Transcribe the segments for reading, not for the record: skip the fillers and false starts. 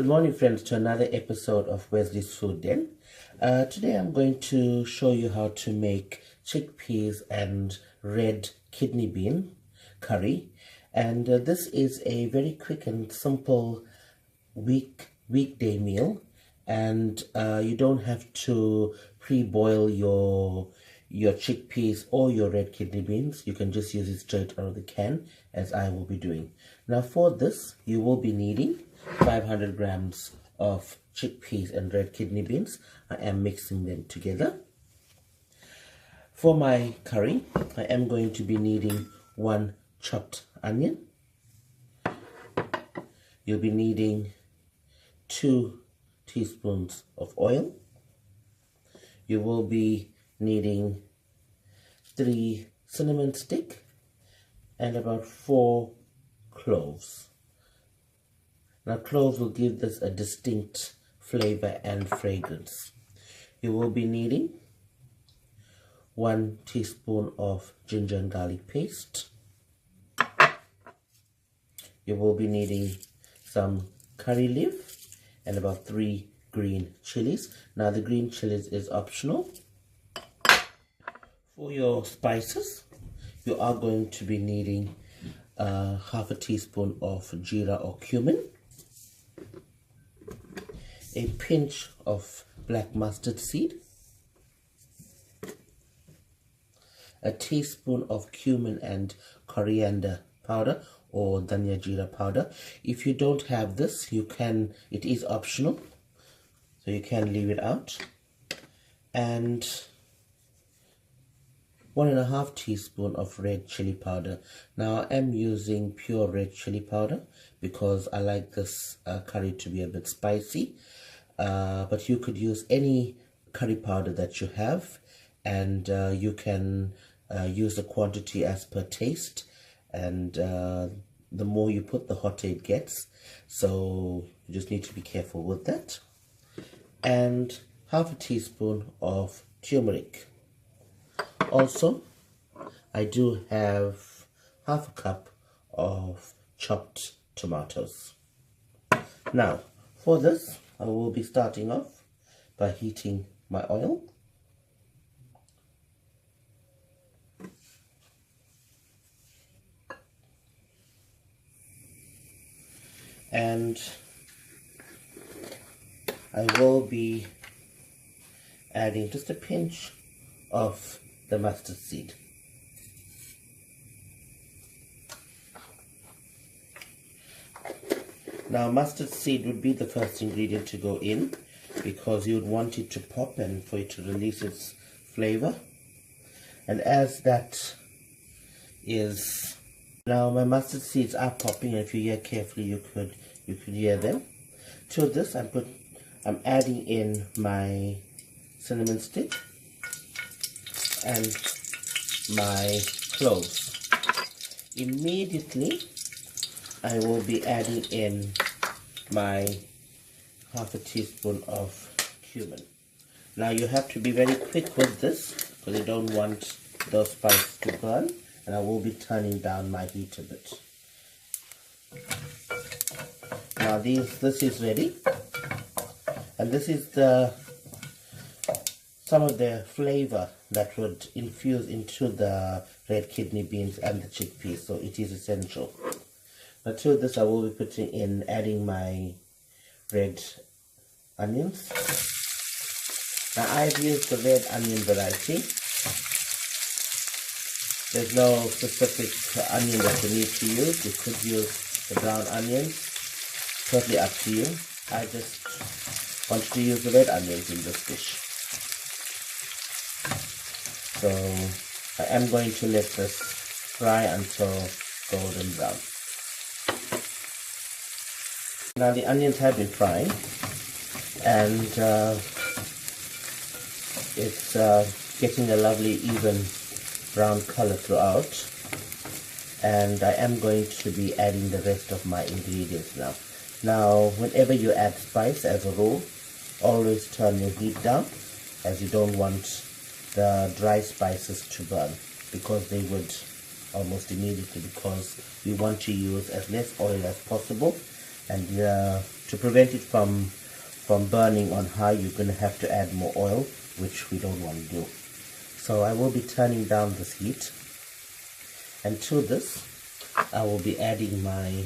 Good morning, friends, to another episode of Wesley's Food Den. Today I'm going to show you how to make chickpeas and red kidney bean curry. And this is a very quick and simple weekday meal. And you don't have to pre-boil your chickpeas or your red kidney beans. You can just use it straight out of the can, as I will be doing. Now for this, you will be needing 500 grams of chickpeas and red kidney beans. I am mixing them together. For my curry, I am going to be needing 1 chopped onion. You'll be needing 2 teaspoons of oil. You will be needing 3 cinnamon sticks and about 4 cloves. Now cloves will give this a distinct flavor and fragrance. You will be needing 1 teaspoon of ginger and garlic paste. You will be needing some curry leaf and about 3 green chilies. Now the green chilies is optional. For your spices, you are going to be needing half a teaspoon of jeera or cumin, a pinch of black mustard seed, a teaspoon of cumin and coriander powder or dhania jeera powder. If you don't have this, you can, it is optional, so you can leave it out. And 1.5 teaspoon of red chili powder. Now I am using pure red chili powder because I like this curry to be a bit spicy, but you could use any curry powder that you have, and you can use the quantity as per taste, and the more you put, the hotter it gets, so you just need to be careful with that. And half a teaspoon of turmeric. Also, I do have half a cup of chopped tomatoes. Now, for this, I will be starting off by heating my oil. And I will be adding just a pinch of the mustard seed. Now mustard seed would be the first ingredient to go in because you would want it to pop and for it to release its flavor. And as that is, now my mustard seeds are popping, and if you hear carefully you could hear them. To this I'm adding in my cinnamon stick and my cloves. Immediately I will be adding in my half a teaspoon of cumin. Now you have to be very quick with this because you don't want those spices to burn, and I will be turning down my heat a bit. Now this is ready, and this is some of the flavor that would infuse into the red kidney beans and the chickpeas, so it is essential. Now to this I will be adding my red onions. Now I've used the red onion variety. There's no specific onion that you need to use. You could use the brown onions, totally up to you. I just want to use the red onions in this dish. So I am going to let this fry until golden brown. Now the onions have been frying, and it's getting a lovely even brown color throughout, and I am going to be adding the rest of my ingredients now. Now whenever you add spice, as a rule, always turn your heat down, as you don't want the dry spices to burn, because they would almost immediately, because we want to use as less oil as possible, and to prevent it from burning on high, you're going to have to add more oil, which we don't want to do. So I will be turning down this heat, and to this I will be adding my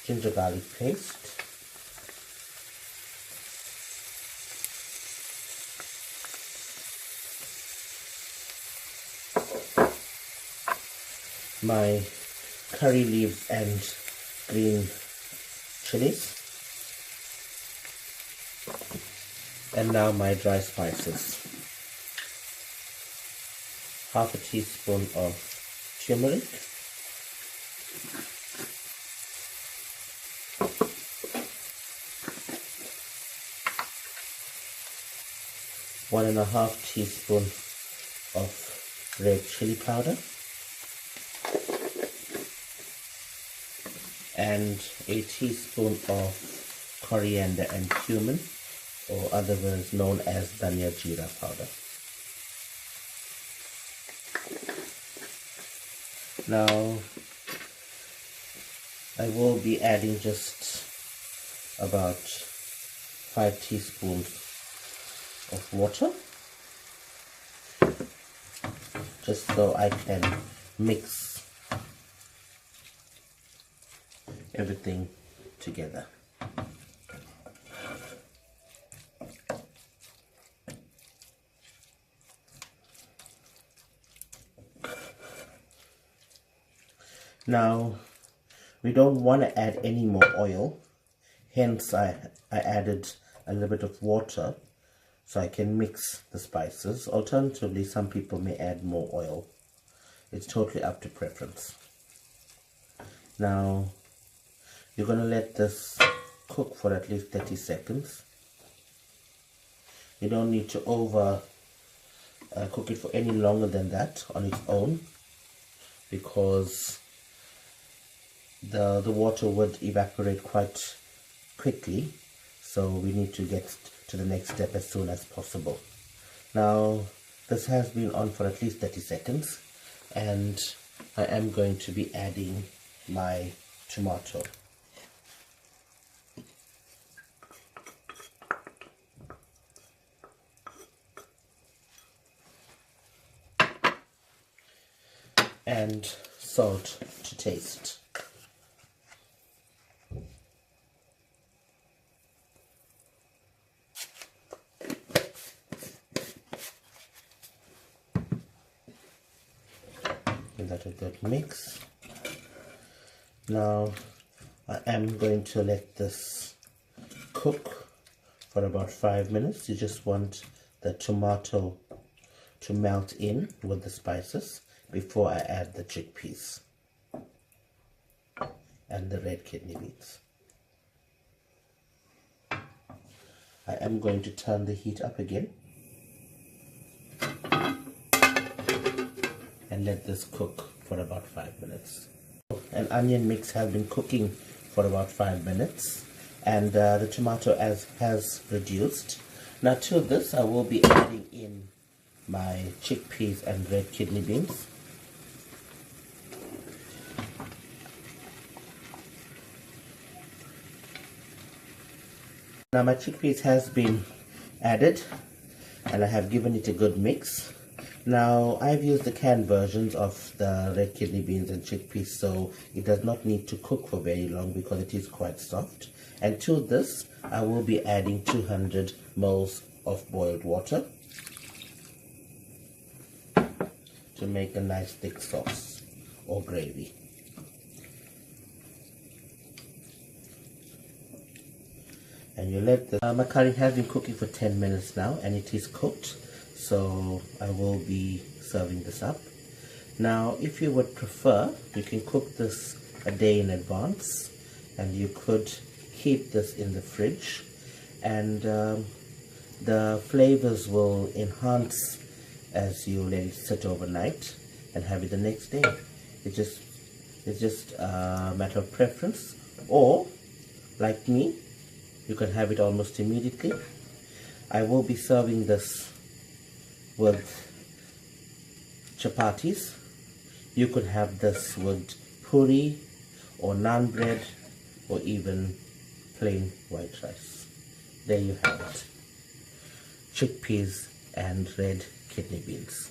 ginger garlic paste, my curry leaves and green chilies, and now my dry spices. Half a teaspoon of turmeric, one and a half teaspoon of red chili powder, and a teaspoon of coriander and cumin, or otherwise known as dhania jeera powder. Now I will be adding just about 5 teaspoons of water, just so I can mix everything together. Now we don't want to add any more oil, hence I added a little bit of water so I can mix the spices. Alternatively, some people may add more oil. It's totally up to preference. Now you're going to let this cook for at least 30 seconds. You don't need to over cook it for any longer than that on its own, because the water would evaporate quite quickly, so we need to get to the next step as soon as possible. Now this has been on for at least 30 seconds, and I am going to be adding my tomato. And salt to taste. Give that a good mix. Now I am going to let this cook for about 5 minutes. You just want the tomato to melt in with the spices before I add the chickpeas and the red kidney beans. I am going to turn the heat up again and let this cook for about 5 minutes. An onion mix has been cooking for about 5 minutes, and the tomato has reduced. Now to this I will be adding in my chickpeas and red kidney beans. Now my chickpeas has been added and I have given it a good mix. Now I've used the canned versions of the red kidney beans and chickpeas, so it does not need to cook for very long because it is quite soft. And to this I will be adding 200 ml of boiled water to make a nice thick sauce or gravy. And you let the my curry has been cooking for 10 minutes now, and it is cooked, so I will be serving this up. Now if you would prefer, you can cook this a day in advance, and you could keep this in the fridge, and the flavors will enhance as you let it sit overnight and have it the next day. It's just a matter of preference, or like me, you can have it almost immediately. I will be serving this with chapatis. You could have this with puri or naan bread or even plain white rice. There you have it. Chickpeas and red kidney beans.